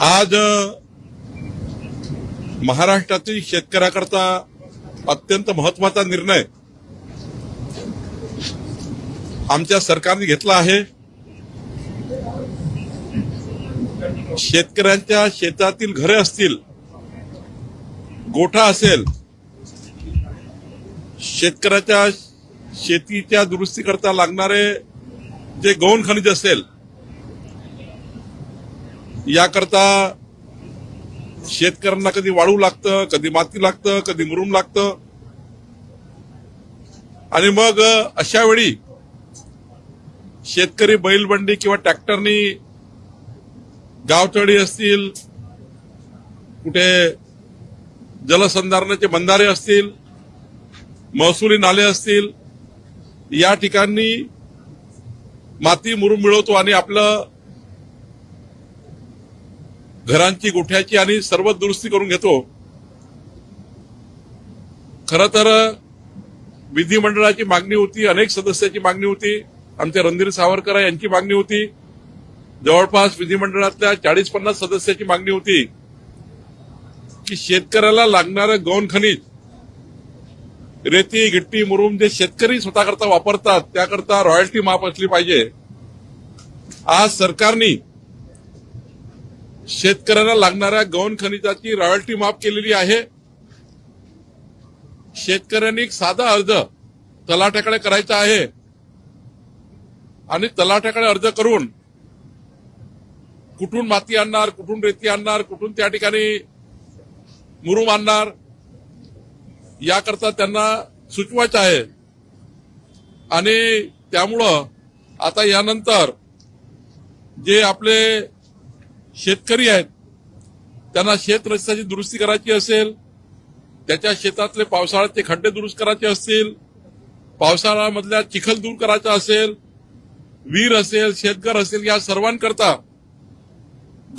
आज महाराष्ट्रातील शेतकऱ्याकरता अत्यंत महत्वाचा निर्णय आमच्या सरकारने घेतला आहे। शेतकऱ्यांच्या शेतातील घरे असतील, गोठा असेल, शेतकऱ्याच्या शेतीच्या दुरुस्ती करता लागणारे जे गौण खनिज असेल, याकरता शेतकऱ्यांना कधी वाळू लागतं, कधी माती लागतं, कधी मुरुम लागतं आणि मग अशा वेळी शेतकरी बैलबंडी किंवा ट्रॅक्टरनी गावतळी असतील, कुठे जलसंधारणाचे बंधारे असतील, महसुली नाले असतील, या ठिकाणी माती मुरुम मिळवतो आणि आपलं घरांची, गोठ्याची आणि सर्व दुरुस्ती करून घेतो। खरं तर विधिमंडळाची मागणी होती, अनेक सदस्याची मागणी होती, आमचे रणधीर सावरकर यांची मागणी होती, जवळपास विधिमंडळातल्या 40-50 सदस्याची मागणी होती की शेतकऱ्याला लागणारं गौण खनिज, रेती, गिट्टी, मुरुम जे शेतकरी स्वतःकरता वापरतात त्याकरता रॉयल्टी माफ असली पाहिजे। आज सरकारने शेतकऱ्यांना लागणाऱ्या गौण खनिजाची रॉयल्टी माफ केलेली आहे। शेतकऱ्यांनी एक साधा अर्ज तलाठ्याकडे करायचा आहे आणि तलाठ्याकडे अर्ज करून कुठून माती आणणार, कुठून रेती आणणार, कुठून त्या ठिकाणी मुरुम आणणार, याकरता त्यांना सुचवायचं आहे। आणि त्यामुळं आता यानंतर जे आपले शेतकरी आहेत त्यांना शेत रस्त्याची दुरुस्ती करायची असेल, त्याच्या शेतातले पावसाळ्याचे खड्डे दुरुस्त करायचे असतील, पावसाळ्यामधल्या चिखल दूर करायचा असेल, विहीर असेल, शेतघर असेल, या सर्वांकरता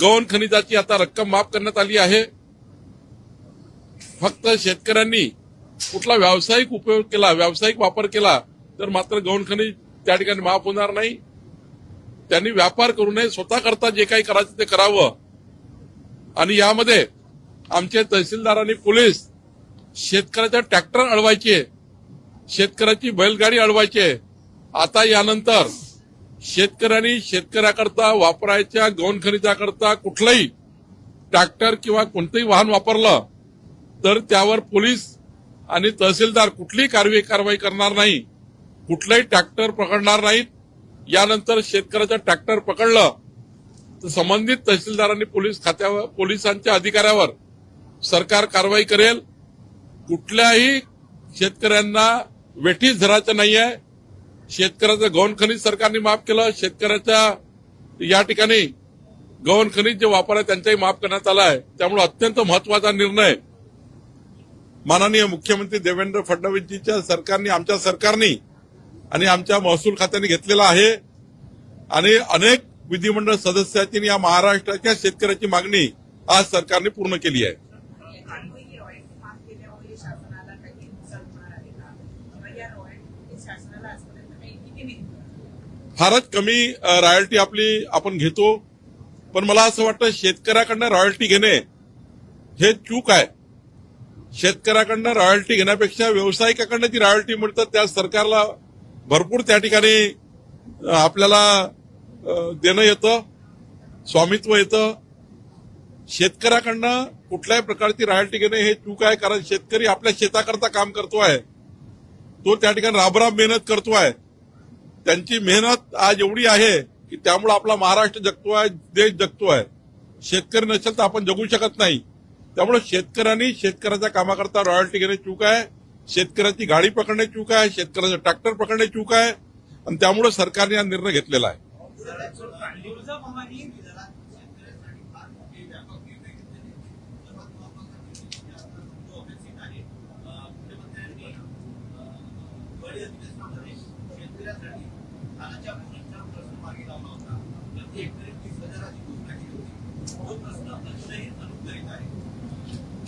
गौण खनिजाची आता रक्कम माफ करण्यात आली आहे। फक्त शेतकऱ्यांनी कुठला व्यावसायिक उपयोग केला, व्यावसायिक वापर केला तर मात्र गौण खनिज त्या ठिकाणी माफ होणार नाही। त्यांनी व्यापार करू नये, स्वतः करता जे काही करायचं ते करावं। आणि यामध्ये आमचे तहसीलदारांनी, पोलीस शेतकऱ्याचा ट्रॅक्टर अडवायचे, शेतकऱ्याची बैलगाडी अडवायचे। आता यानंतर शेतकऱ्यांनी शेतकऱ्याकरता वापरायच्या गौण खनिजाकरता कुठलंही ट्रॅक्टर किंवा कोणतंही वाहन वापरलं तर त्यावर पोलीस आणि तहसीलदार कुठलीही कारवाई करणार नाही, कुठलाही ट्रॅक्टर पकडणार नाहीत। यानंतर शेतकऱ्याचा ट्रॅक्टर पकडलं तर संबंधित तहसीलदारांनी पोलिसांच्या अधिकाऱ्यावर सरकार कारवाई करेल। कुठल्याही शेतकऱ्यांना वेठीस धरायचं नाहीये। शेतकऱ्याचं गौण खनिज सरकारने माफ केलं, शेतकऱ्याच्या या ठिकाणी गौण खनिज जे वापर आहे त्यांचाही माफ करण्यात आला आहे। त्यामुळे अत्यंत महत्वाचा निर्णय माननीय मुख्यमंत्री देवेंद्र फडणवीसजींच्या सरकारने, आमच्या सरकारने आणि आमच्या महसूल खात्याने घेतलेला आहे। आणि अनेक विधिमंडळ सदस्यांनी या महाराष्ट्राच्या शेतकऱ्याची मागणी आज सरकारने पूर्ण केली आहे। फारच कमी रॉयल्टी आपण घेतो, पण मला असं वाटतं शेतकऱ्याकडनं रॉयल्टी घेणे हे चूक आहे। शेतकऱ्याकडनं रॉयल्टी घेण्यापेक्षा व्यावसायिकाकडनं जी रॉयल्टी मिळतात त्या सरकारला भरपूर त्या ठिकाणी आपल्याला देणं येतं, स्वामित्व येतं। शेतकऱ्याकडनं कुठल्याही प्रकारची रॉयल्टी घेणे हे चूक आहे, कारण शेतकरी आपल्या शेताकरता काम करतोय, तो त्या ठिकाणी राबराब मेहनत करतोय। त्यांची मेहनत आज एवढी आहे की त्यामुळे आपला महाराष्ट्र जगतोय, देश जगतोय। शेतकरी नसेल तर आपण जगू शकत नाही। त्यामुळे शेतकऱ्यांनी शेतकऱ्याच्या कामाकरता रॉयल्टी घेणे चूक आहे, शेतकऱ्याची गाडी पकडणे चूक आहे, शेतकऱ्याचं ट्रॅक्टर पकडणे चूक आहे। आणि त्यामुळे सरकारने हा निर्णय घेतलेला आहे।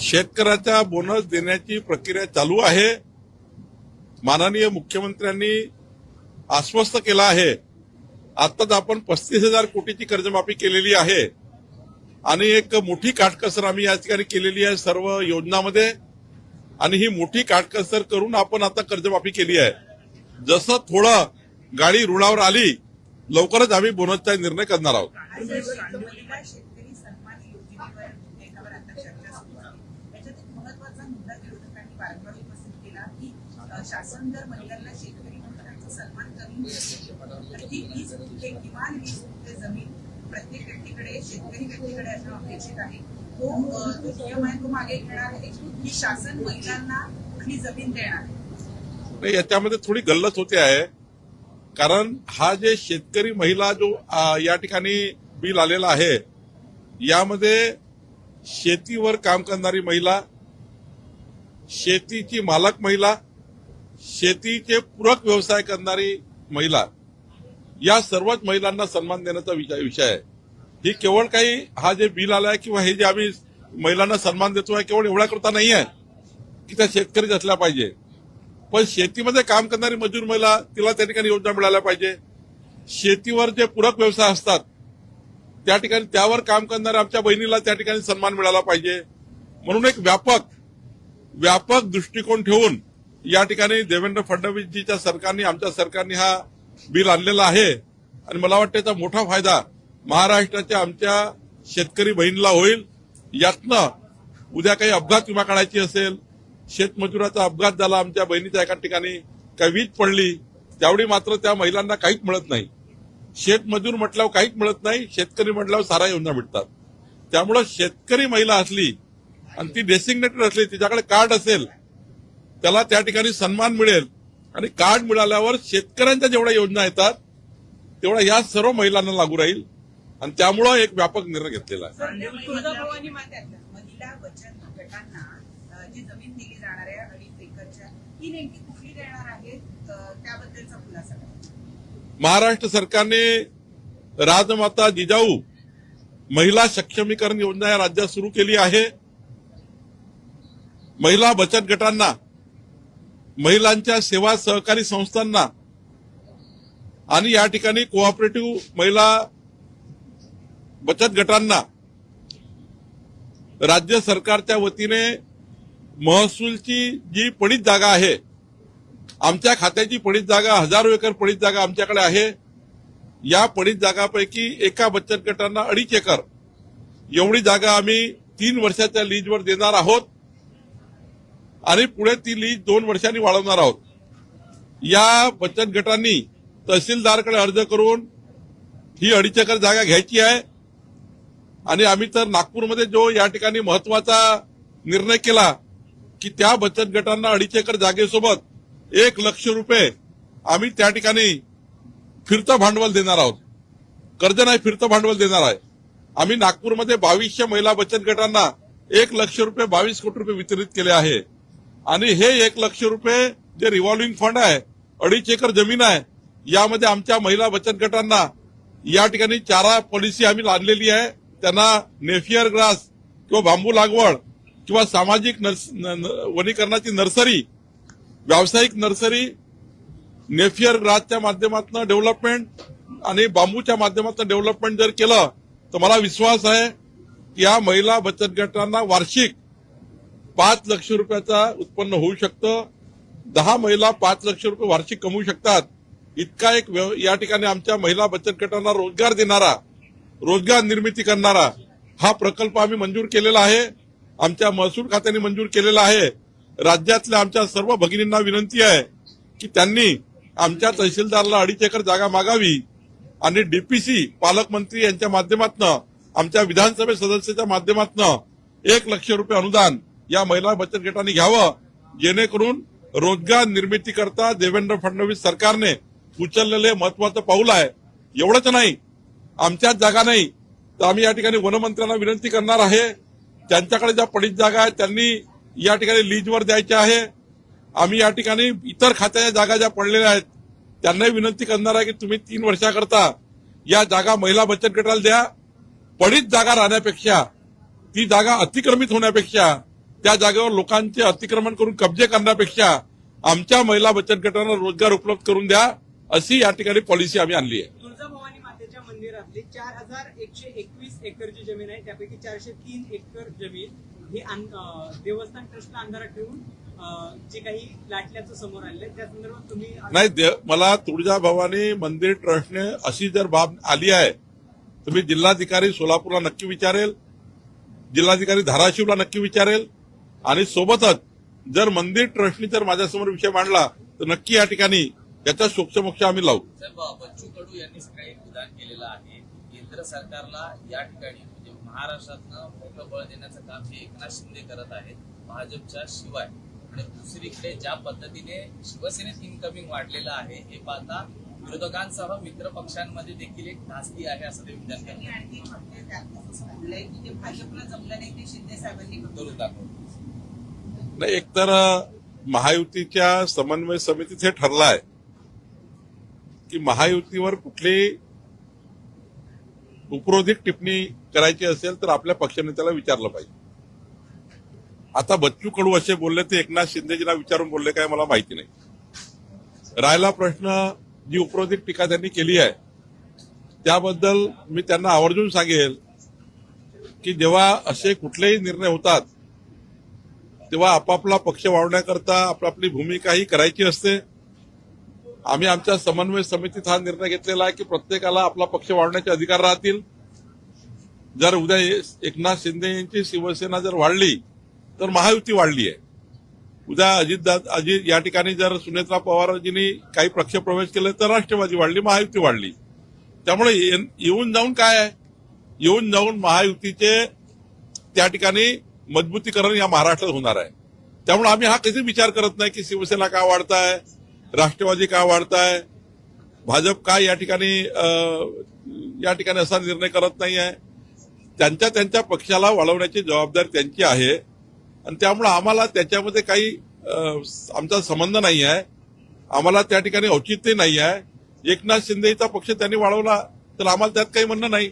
शेतकऱ्याचा बोनस देण्याची प्रक्रिया चालू आहे। माननीय मुख्यमंत्र्यांनी आश्वस्त केलं आहे। आताच आपण 35,000 कोटीची कर्जमाफी केलेली आहे आणि एक मोठी काटकसर आम्ही या ठिकाणी केलेली आहे सर्व योजनामध्ये, आणि ही मोठी काटकसर करून आपण आता कर्जमाफी केली आहे. जसं थोडं गाडी रुळावर आली लवकरच आम्ही बोनसचा निर्णय करणार आहोत. शेतकरी सन्मान योजनेवर एकावर आता चर्चा सुरू आहे. त्याच्यात एक महत्वाचा मुद्दा विरोधकांनी वारंवार उपस्थित केला की शासन जर महिलांना शेतकरी म्हणून सन्मान कमी तर ती 20 गुंठे किमान 20 गुंठे जमीन प्रत्येक व्यक्तीकडे शेतकरी व्यक्तीकडे असणं अपेक्षित आहे. तो नियम आहे तो मागे घेणार आहे की शासन महिलांना कुठली जमीन देणार आहे. याच्यामध्ये थोडी गल्लत होते आहे, कारण हा जे शेतकरी महिला जो या ठिकाणी बिल आलेला आहे यामध्ये शेतीवर काम करणारी महिला, शेतीची मालक महिला, शेतीचे पूरक व्यवसाय करणारी महिला, या सर्वच महिलांना सन्मान देण्याचा विषय आहे. ही केवळ काही हा जे बिल आलाय किंवा हे जे आम्ही महिलांना सन्मान देतोय केवळ एवढ्या करता नाही आहे की त्या शेतकरीच असल्या पाहिजे, पण शेतीमध्ये काम करणारी मजूर महिला तिला त्या ठिकाणी योजना मिळाल्या पाहिजे. शेतीवर जे पूरक व्यवसाय असतात त्या ठिकाणी त्यावर काम करणाऱ्या आमच्या बहिणीला त्या ठिकाणी सन्मान मिळाला पाहिजे. म्हणून एक व्यापक दृष्टिकोन ठेवून या ठिकाणी देवेंद्र फडणवीसजीच्या सरकारने, आमच्या सरकारने हा बिल आणलेला आहे. आणि मला वाटतं याचा मोठा फायदा महाराष्ट्राच्या आमच्या शेतकरी बहिणीला होईल. यातनं उद्या काही अपघात विमा काढायची असेल, शेतमजुराचा अपघात झाला आमच्या बहिणीच्या एका ठिकाणी, काही वीज पडली, त्यावेळी मात्र त्या महिलांना काहीच मिळत नाही. शेतमजूर म्हटल्यावर काहीच मिळत नाही, शेतकरी म्हटल्यावर सारा योजना मिळतात. त्यामुळे शेतकरी महिला असली आणि ती डेसिग्नेटेड असली, तिच्याकडे कार्ड असेल, त्याला त्या ठिकाणी सन्मान मिळेल. आणि कार्ड मिळाल्यावर शेतकऱ्यांच्या जेवढ्या योजना येतात तेवढ्या या सर्व महिलांना लागू राहील. आणि त्यामुळं एक व्यापक निर्णय घेतलेला आहे. महिला बचत गटांना जी जमीन दिली जाणार आहे 2.5 एकरच्या, ही नेमकी कुठली देणार आहे त्याबद्दलचा खुलासा करा. महाराष्ट्र सरकारने राजमाता जिजाऊ महिला सक्षमीकरण योजना या राज्यात सुरू केली आहे. महिला बचत गटांना, महिलांच्या सेवा सहकारी संस्थांना आणि या ठिकाणी कोऑपरेटिव्ह महिला बचत गटांना राज्य सरकारच्या वतीने महसूलची जी पडीत जागा आहे, आमच्या खात्याची पडीत जागा 1000 एकर पडीत जागा आमच्याकडे आहे. या पडीत जागापैकी एका बचत गटांना 2.5 एकर एवढी जागा आम्ही 3 वर्षाच्या लीजवर देणार आहोत आणि पुढे ती लीज 2 वर्षांनी वाढवणार आहोत. या बचत गटांनी तहसीलदारकडे अर्ज करून ही 2.5 एकर जागा घ्यायची आहे. आणि आम्ही तर नागपूरमध्ये जो या ठिकाणी महत्वाचा निर्णय केला की त्या बचत गटांना 2.5 एकर जागेसोबत 1 लाख रुपये आम्ही त्या ठिकाणी फिरतं भांडवल देणार आहोत. कर्ज नाही, फिरतं भांडवल देणार आहे. आम्ही नागपूरमध्ये 2200 महिला बचत गटांना 1 लाख रुपये 22 कोटी रुपये वितरित केले आहे. आणि हे 1 लाख रुपये जे रिव्हॉल्व्हिंग फंड आहे, 2.5 एकर जमीन आहे, यामध्ये आमच्या महिला बचत गटांना या ठिकाणी चारा पॉलिसी आम्ही आणलेली आहे. त्यांना नेफियर ग्रास किंवा बांबू लागवड किंवा सामाजिक वनीकरणाची नर्सरी, व्यावसायिक नर्सरी, नेफियर ग्रासच्या माध्यमातून डेव्हलपमेंट आणि बांबूच्या माध्यमातून डेव्हलपमेंट जर केलं तर मला विश्वास आहे की या महिला बचत गटांना वार्षिक 5 लाख रुपयाचा उत्पन्न होऊ शकतं. 10 महिला 5 लाख रुपये वार्षिक कमवू शकतात. इतका एक या ठिकाणी आमच्या महिला बचत गटांना रोजगार देणारा, रोजगार निर्मिती करणारा हा प्रकल्प आम्ही मंजूर केलेला आहे. आमच्या महसूल खात्याने मंजूर केलेला आहे. राज्यातल्या आमच्या सर्व भगिनींना विनंती आहे की त्यांनी आमच्या तहसीलदारला 2.5 एकर जागा मागावी आणि डीपीसी पालकमंत्री यांच्या माध्यमातून, आमच्या विधानसभा सदस्याच्या माध्यमातून 1 लाख रुपये अनुदान या महिला बचत गटांनी घ्यावं, जेणेकरून रोजगार निर्मिती करता देवेंद्र फडणवीस सरकारने उचललेले महत्वाचं पाऊल आहे. एवढंच नाही, आमच्याच जागा नाही तर आम्ही या ठिकाणी वनमंत्र्यांना विनंती करणार आहे, त्यांच्याकडे ज्या पडीत जागा आहेत त्यांनी या ठिकाणी लीजवर द्यायच्या आहे. आम्ही या ठिकाणी इतर खात्याच्या जागा ज्या पडलेल्या आहेत त्यांनाही विनंती करणार आहे की तुम्ही 3 वर्षाकरता या जागा महिला बचत गटाला द्या. पडीत जागा राहण्यापेक्षा, ती जागा अतिक्रमित होण्यापेक्षा, त्या जागेवर लोकांचे अतिक्रमण करून कब्जे करण्यापेक्षा आमच्या महिला बचत गटांना रोजगार उपलब्ध करून द्या, अशी या ठिकाणी पॉलिसी आम्ही आणली आहे. तुळजाभवानी मातेच्या मंदिरात जे 4121 एकरची जमीन आहे त्यापैकी 403 एकर जमीन ही देवस्थान ट्रस्टला अंधारात ठेवून जे काही लाटल्याचं समोर आलेलं आहे त्या संदर्भात तुम्ही नाही, मला तुळजाभवानी मंदिर ट्रस्टने अशी जर बाब आली आहे तर मी जिल्हाधिकारी सोलापूरला नक्की विचारेल, जिल्हाधिकारी धाराशिवला नक्की विचारेल आणि सोबतच जर मंदिर ट्रस्टने जर माझ्यासमोर विषय मांडला तर नक्की या ठिकाणी याचा शोकसमोक्ष आम्ही लावू. बच्चू कडू यांनी सकाळी एक विधान केलेलं आहे. केंद्र सरकारला या ठिकाणी म्हणजे महाराष्ट्रातनं मोठं बळ देण्याचं काम हे एकनाथ शिंदे करत आहेत भाजपच्या शिवाय. आणि दुसरीकडे ज्या पद्धतीने शिवसेनेत इनकमिंग वाढलेलं आहे हे पाहता विरोधकांसह मित्र पक्षांमध्ये देखील एक धास्ती आहे असं ते विधान त्यांनी आणखी म्हटलंय त्यातच असं म्हटलंय की ते भाजपला जमलं नाही ते शिंदे साहेबांनी करून दाखवलं. नाही, एकतर महायुतीच्या समन्वय समितीत हे ठरलं आहे की महायुतीवर कुठली उपरोधिक टिप्पणी करायची असेल तर आपल्या पक्षनेत्याला विचारलं पाहिजे. आता बच्चू कडू असे बोलले ते एकनाथ शिंदेजींना विचारून बोलले काय मला माहिती नाही. राहिला प्रश्न जी उपरोधिक टीका त्यांनी केली आहे त्याबद्दल मी त्यांना आवर्जून सांगेल की जेव्हा असे कुठलेही निर्णय होतात तेव्हा आपापला पक्ष वाढवण्याकरता आपली भूमिका ही करायची असते. आम्ही आमच्या समन्वय समितीत हा निर्णय घेतलेला आहे की प्रत्येकाला आपला पक्ष वाढवण्याचे अधिकार राहतील. जर उद्या एकनाथ शिंदे यांची शिवसेना जर वाढली तर महायुती वाढली आहे. उद्या अजित या ठिकाणी जर सुनेत्रा पवारजींनी काही पक्ष प्रवेश केले तर राष्ट्रवादी वाढली, महायुती वाढली. त्यामुळे येऊन जाऊन काय आहे, येऊन जाऊन महायुतीचे त्या ठिकाणी मजबूतीकरण या महाराष्ट्रात होणार आहे. त्यामुळे आम्ही हा कधी विचार करत नाही की शिवसेना का वाढताय, राष्ट्रवादी का वाढताय, भाजप का या ठिकाणी असा निर्णय करत नाही आहे. त्यांच्या पक्षाला वाढवण्याची जबाबदारी त्यांची आहे आणि त्यामुळे आम्हाला त्याच्यामध्ये काही आमचा संबंध नाही आहे. आम्हाला त्या ठिकाणी औचित्य नाही आहे. एकनाथ शिंदेचा पक्ष त्यांनी वाढवला तर आम्हाला त्यात काही म्हणणं नाही.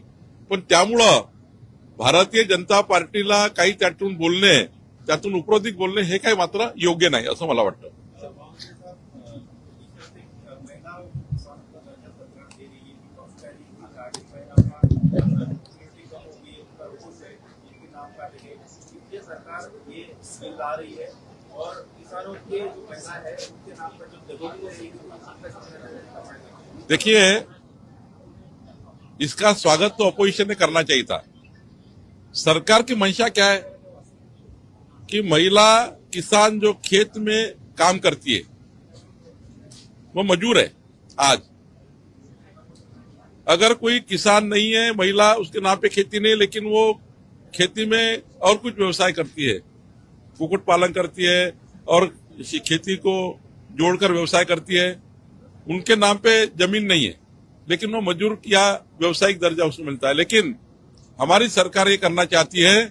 पण त्यामुळं भारतीय जनता पार्टीला काही त्यातून बोलणे, त्यातून उपरोधिक बोलणे हे काही मात्र योग्य नाही असं मला वाटतं. सरकार ये स्कीम ला रही है और किसानों के जो पैसा है उनके नाम पर जो जमीन है देखिए, इसका स्वागत तो अपोजिशन ने करना चाहिए था. सरकार की मंशा क्या है कि महिला किसान जो खेत में काम करती है वो मजदूर है. आज अगर कोई किसान नहीं है, महिला उसके नाम पे खेती नहीं, लेकिन वो खेती में और कुछ व्यवसाय करती है, कुक्कुट पालन करती है और खेती को जोड़कर व्यवसाय करती है, उनके नाम पे जमीन नहीं है लेकिन वो मजदूर या व्यवसायिक दर्जा उसको मिलता है. लेकिन हमारी सरकार ये करना चाहती है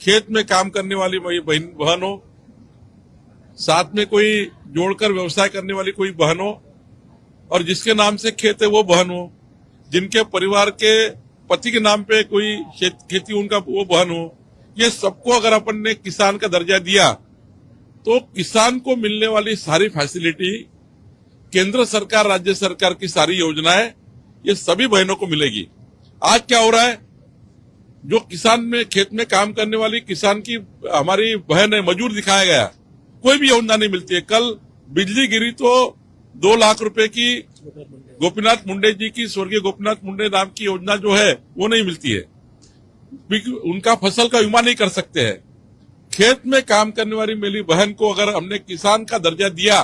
खेत में काम करने वाली बहन हो, साथ में कोई जोड़कर व्यवसाय करने वाली कोई बहन हो और जिसके नाम से खेत है वो बहन हो, जिनके परिवार के पति के नाम पे कोई खेती उनका वो बहन हो. ये सबको अगर अपन ने किसान का दर्जा दिया तो किसान को मिलने वाली सारी फैसिलिटी, केंद्र सरकार राज्य सरकार की सारी योजनाएं ये सभी बहनों को मिलेगी. आज क्या हो रहा है, जो किसान में खेत में काम करने वाली किसान की हमारी बहन है, मजदूर दिखाया गया, कोई भी योजना नहीं मिलती है. कल बिजली गिरी तो 2 लाख रुपए की गोपीनाथ मुंडे जी की, स्वर्गीय गोपीनाथ मुंडे नाम की योजना जो है वो नहीं मिलती है. उनका फसल का बीमा नहीं कर सकते हैं. खेत में काम करने वाली मेरी बहन को अगर हमने किसान का दर्जा दिया,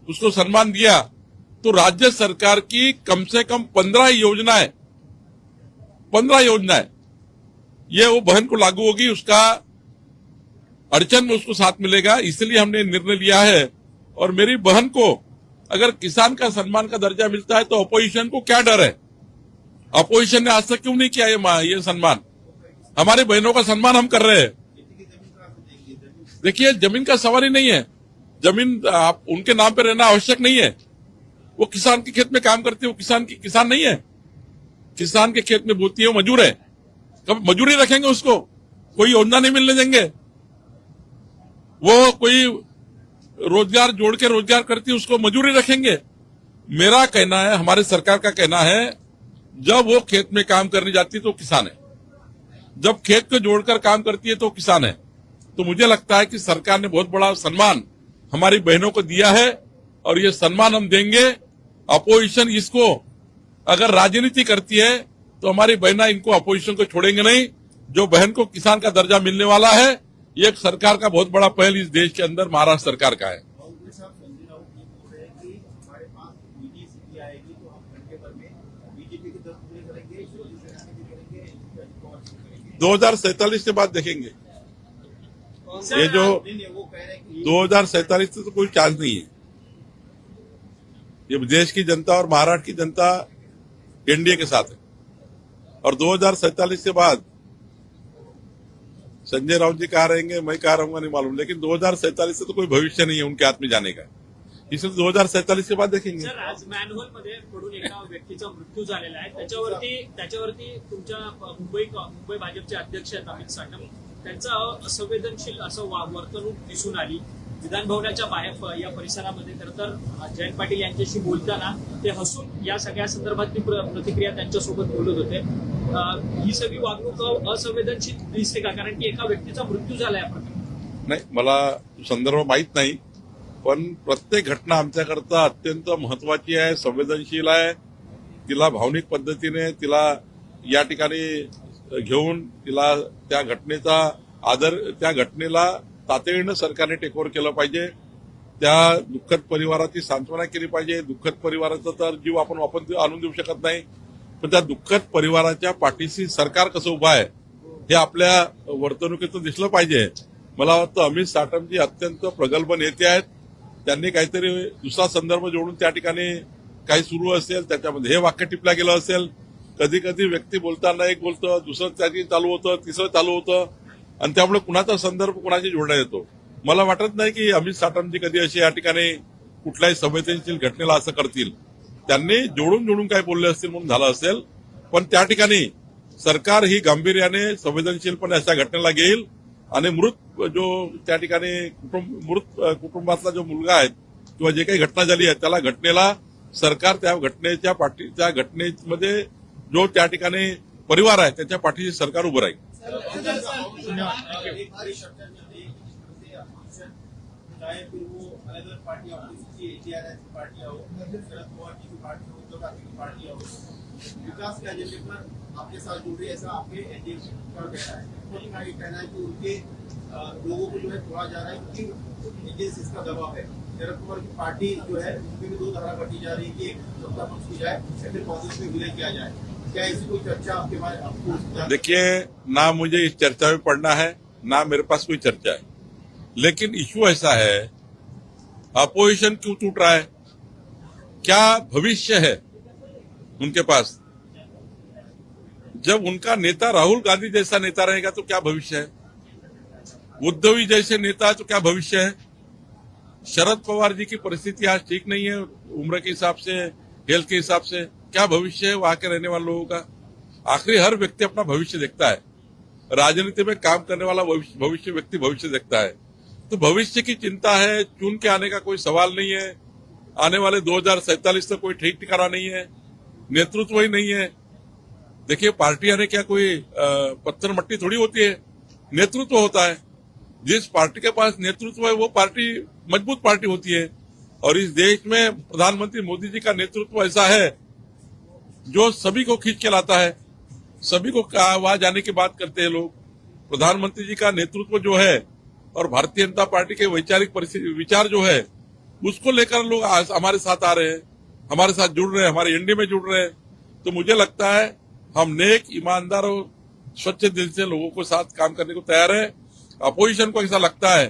उसको सम्मान दिया, तो राज्य सरकार की कम से कम 15 योजनाएं ये वो बहन को लागू होगी. उसका अड़चन में उसको साथ मिलेगा. इसलिए हमने निर्णय लिया है. और मेरी बहन को अगर किसान का सम्मान का दर्जा मिलता है तो अपोजिशन को क्या डर है? अपोजिशन ने आज तक क्यों नहीं किया ये सम्मान? हमारी बहनों का सम्मान हम कर रहे हैं. देखिए, जमीन का सवाल ही नहीं है. जमीन आप उनके नाम पे रहना आवश्यक नहीं है. वो किसान के खेत में काम करती है, वो किसान नहीं है. किसान के खेत में बोती है, वो मजदूर है. कब मजदूरी रखेंगे उसको? कोई योजना नहीं मिलने देंगे. वो कोई रोजगार जोड़ के रोजगार करती है, उसको मजदूरी रखेंगे. मेरा कहना है, हमारे सरकार का कहना है जब वो खेत में काम करने जाती है तो किसान है, जब खेत को जोड़कर काम करती है तो किसान है। तो मुझे लगता है कि सरकार ने बहुत बड़ा सम्मान हमारी बहनों को दिया है और ये सम्मान हम देंगे। अपोजिशन इसको अगर राजनीति करती है तो हमारी बहना इनको अपोजिशन को छोड़ेंगे नहीं। जो बहन को किसान का दर्जा मिलने वाला है, ये एक सरकार का बहुत बड़ा पहल इस देश के अंदर महाराष्ट्र सरकार का है। कांग्रेस साहब संजय राउत ये बोल रहे हैं कि हमारे पास बीजेपी सीधी आएगी तो हम घंटे भर में बीजेपी के 10 पूरे करेंगे, शिवसेना के भी करेंगे, करेंगे। 2047 के बाद देखेंगे। ये जो वो कह रहे हैं कि 2047 से तो कोई चांस नहीं है। ये देश की जनता और महाराष्ट्र की जनता एनडीए के साथ है और 2047 के बाद संजय राउत जी कहाँ रहेंगे, मैं कहाँ रहूंगा नहीं मालूम, लेकिन 2047 से तो कोई भविष्य नहीं है उनके हाथ में जाने का। इसलिए 2047 के बाद देखेंगे। सर, आज मॅनहोल मध्ये पडून एका व्यक्तीचा मृत्यू झालेला आहे, त्याच्यावरती तुमच्या मुंबई भाजपचे अध्यक्ष आहेत अमित साटम, त्यांचं असंवेदनशील असं वर्तणूक दिसून आली। विधान भवनाच्या बाहेर या परिसरामध्ये तर जयंत पाटील यांच्याशी बोलताना ते हसून या सगळ्या संदर्भातली प्रतिक्रिया त्यांच्यासोबत बोलत होते। ही सगळी वागणूक असंवेदनशील दिसते का? कारण की एका व्यक्तीचा मृत्यू झाला या प्रकरणी। नाही, मला संदर्भ माहित नाही, पण प्रत्येक घटना आमच्याकरता अत्यंत महत्वाची आहे, संवेदनशील आहे। तिला भावनिक पद्धतीने तिला या ठिकाणी घेऊन तिला त्या घटनेचा आदर, त्या घटनेला तातडीनं सरकारने टेकओव्हर केलं पाहिजे। त्या दुःखद परिवाराची सांत्वना केली पाहिजे। दुःखद परिवाराचा तर जीव आपण वापस आणून देऊ शकत नाही, पण त्या दुःखद परिवाराच्या पाठीशी सरकार कसं उभं आहे हे आपल्या वर्तणुकीतून दिसलं पाहिजे। मला वाटतं अमित साटमजी अत्यंत प्रगल्भ नेते आहेत। त्यांनी काहीतरी दुसरा संदर्भ जोडून त्या ठिकाणी काही सुरू असेल, त्याच्यामध्ये हे वाक्य टिपलं गेलं असेल। कधी कधी व्यक्ती बोलताना एक बोलतं, दुसरं त्याची चालू होतं, तिसरं चालू होतं आणि त्यामुळे कुणाचा संदर्भ कुणाशी जोडण्यात येतो। मला वाटत नाही की अमित साटमजी कधी अशी या ठिकाणी कुठल्याही संवेदनशील घटनेला असं करतील। त्यांनी जोडून काय बोलले असतील म्हणून झालं असेल, पण त्या ठिकाणी सरकार ही गांभीर्याने संवेदनशीलपणे अशा घटनेला घेईल आणि मृत जो त्या ठिकाणी मृत कुटुंबातला जो मुलगा आहे किंवा जे काही घटना झाली आहे त्याला घटनेला सरकार त्या घटनेच्या त्या घटनेमध्ये जो त्या ठिकाणी परिवार आहे त्याच्या पाठीशी सरकार उभं राहील। चाहे फिर वो अलग अलग पार्टी पार्टी हो, शरद पवार की पार्टी हो, उद्धव ठाकरे की पार्टी हो, विकास के एजेंडे पर आपके साथ जुड़ रही, ऐसा आपके एनडीए का कहना है। उनका ये कहना है कि उनके लोगों को जो है तोड़ा जा रहा है क्योंकि एजेंसीज का दबाव है। शरद पवार की पार्टी जो है उसमें भी 2 धारा बटी जा रही है कि एक सत्ता पक्ष की जाए या फिर कांग्रेस में विलय किया जाए। क्या ऐसी कोई चर्चा आपके बारे आपको? देखिए, ना मुझे इस चर्चा में पढ़ना है, ना मेरे पास कोई चर्चा है, लेकिन इश्यू ऐसा है, अपोजिशन क्यों टूट रहा है? क्या भविष्य है उनके पास? जब उनका नेता राहुल गांधी जैसा नेता रहेगा तो क्या भविष्य है? उद्धवी जैसे नेता तो क्या भविष्य है? शरद पवार जी की परिस्थिति आज ठीक नहीं है, उम्र के हिसाब से, हेल्थ के हिसाब से। क्या भविष्य है वहां के रहने वाले लोगों का? आखिरी हर व्यक्ति अपना भविष्य देखता है। राजनीति में काम करने वाला व्यक्ति भविष्य देखता है। तो भविष्य की चिंता है, चुन के आने का कोई सवाल नहीं है। आने वाले 2047 तक कोई ठीक ठिकाना नहीं है, नेतृत्व ही नहीं है। देखिए, पार्टियां ने क्या कोई पत्थर मट्टी थोड़ी होती है, नेतृत्व होता है। जिस पार्टी के पास नेतृत्व है वो पार्टी मजबूत पार्टी होती है। और इस देश में प्रधानमंत्री मोदी जी का नेतृत्व ऐसा है जो सभी को खींच के लाता है, सभी को वहां जाने की बात करते हैं लोग। प्रधानमंत्री जी का नेतृत्व जो है और भारतीय जनता पार्टी के वैचारिक विचार जो है उसको लेकर लोग हमारे साथ आ रहे हैं, हमारे साथ जुड़ रहे हैं, हमारे एनडीए में जुड़ रहे हैं। तो मुझे लगता है हम नेक, ईमानदार और स्वच्छ दिल से लोगों को साथ काम करने को तैयार है। अपोजिशन को ऐसा लगता है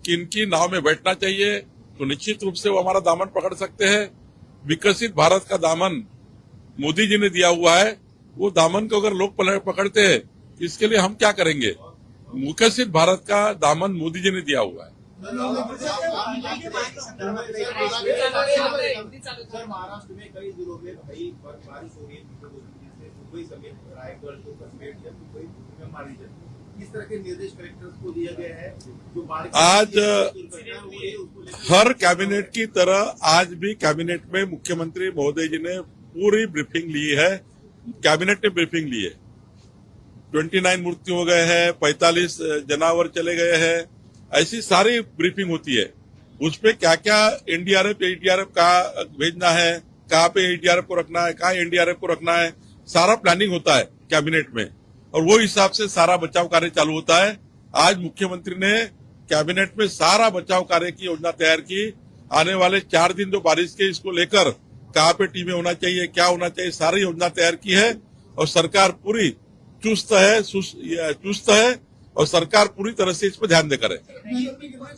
कि इनकी नाव में बैठना चाहिए तो निश्चित रूप से वो हमारा दामन पकड़ सकते हैं। विकसित भारत का दामन मोदी जी ने दिया हुआ है, वो दामन को अगर लोग पकड़ते हैं, इसके लिए हम क्या करेंगे? विकसित भारत का दामन मोदी जी ने दिया हुआ है। सर, महाराष्ट्र में कई जिलों में भाई बारिश हो रही है, मुंबई समेत रायगढ़, कश्मीर, मुंबई में मारी जाती है। इस तरह के निर्देश कलेक्टर्स को दिया गया है जो बारिश आज हर कैबिनेट की तरह आज भी कैबिनेट में मुख्यमंत्री महोदय जी ने पूरी ब्रीफिंग ली है कैबिनेट ने ब्रीफिंग ली है। 29 मृत्यु हो गए हैं, 45 जनावर चले गए हैं, ऐसी सारी ब्रीफिंग होती है। उसपे क्या क्या एनडीआरएफ एडीआरएफ कहाँ भेजना है, कहाँ पे एडीआरएफ को रखना है, कहाँ एनडीआरएफ को रखना है, सारा प्लानिंग होता है कैबिनेट में और वो हिसाब से सारा बचाव कार्य चालू होता है। आज मुख्यमंत्री ने कैबिनेट में सारा बचाव कार्य की योजना तैयार की। आने वाले 4 दिन जो बारिश के इसको लेकर कहाँ पे टीमें होना चाहिए, क्या होना चाहिए, सारी योजना तैयार की है और सरकार पूरी चुस्त है और सरकार पूरी तरह से इस पर ध्यान देकर है।